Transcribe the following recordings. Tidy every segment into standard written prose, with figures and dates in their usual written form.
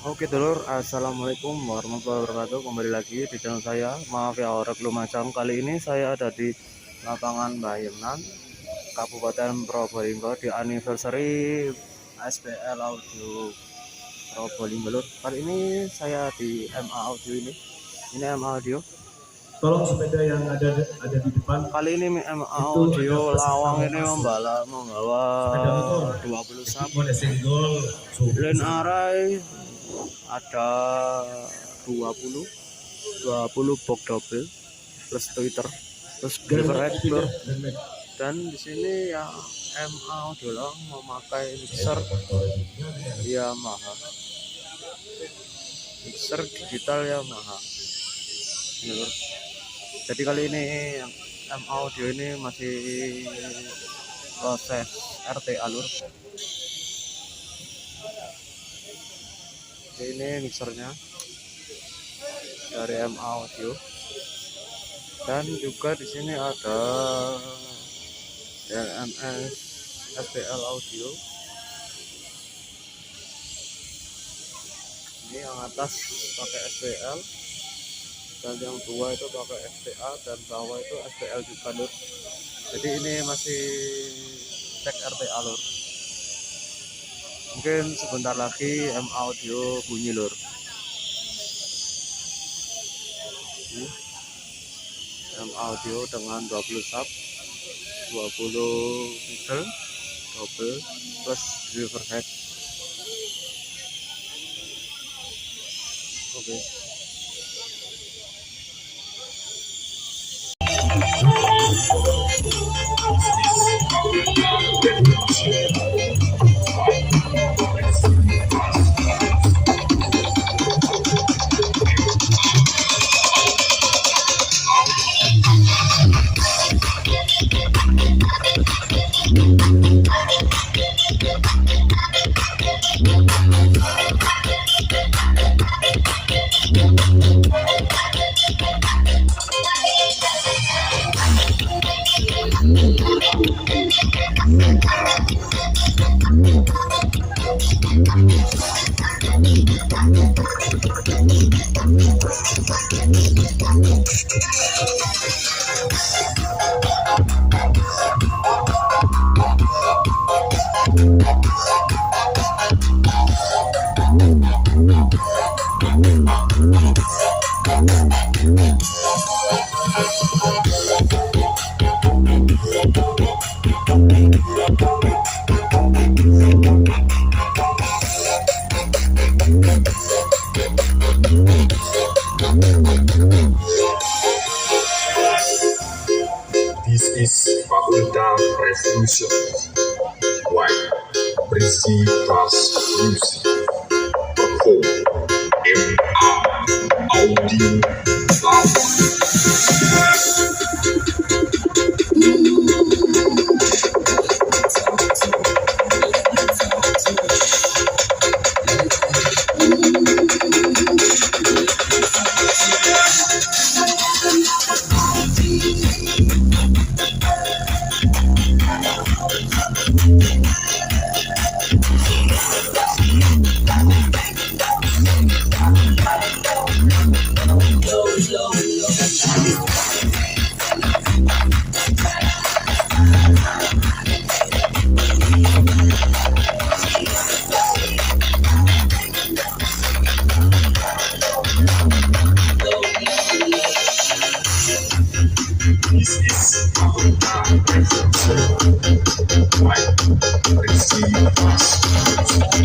Oke dulur, assalamualaikum warahmatullahi wabarakatuh. Kembali lagi di channel saya. Maaf ya orang lumacang. Kali ini saya ada di lapangan Bayenan, Kabupaten Probolinggo, di anniversary SPL Audio Probolinggo lur. Kali ini saya di MA Audio ini MA Audio. Tolong sepeda yang ada di depan. Kali ini MA Audio lawang ini membawa 20 sub. Len array ada 20 box double plus Twitter plus overhead blur. Dan di sini ya MA Audio memakai mixer Yamaha, mixer digital Yamaha. Jadi kali ini MA Audio ini masih proses RTA lur. Ini mixernya dari MA Audio, dan juga di sini ada DMS SPL Audio. Ini yang atas pakai SPL, dan yang dua itu pakai SPA, dan bawah itu SPL juga lur. Jadi ini masih cek RTA lur. Mungkin sebentar lagi MA Audio bunyi lur. MA Audio dengan 20 sub, 20 middle double plus overhead. Oke. This is Fakultas Revolution. Why? Berisi Plus Music. Perform MA Audio Lawang. This is Fakultas Revolution. Why? Berisi Plus Music.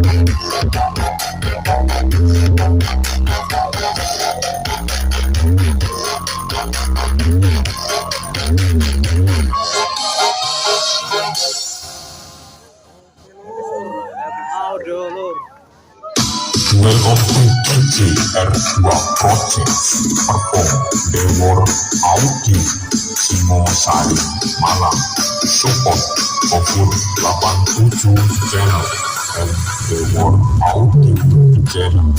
Audio lur. Duel of ACARA Projects perform Dewor Audio Singosari Malang support Ofur 87 channel and Dewor Audio channel.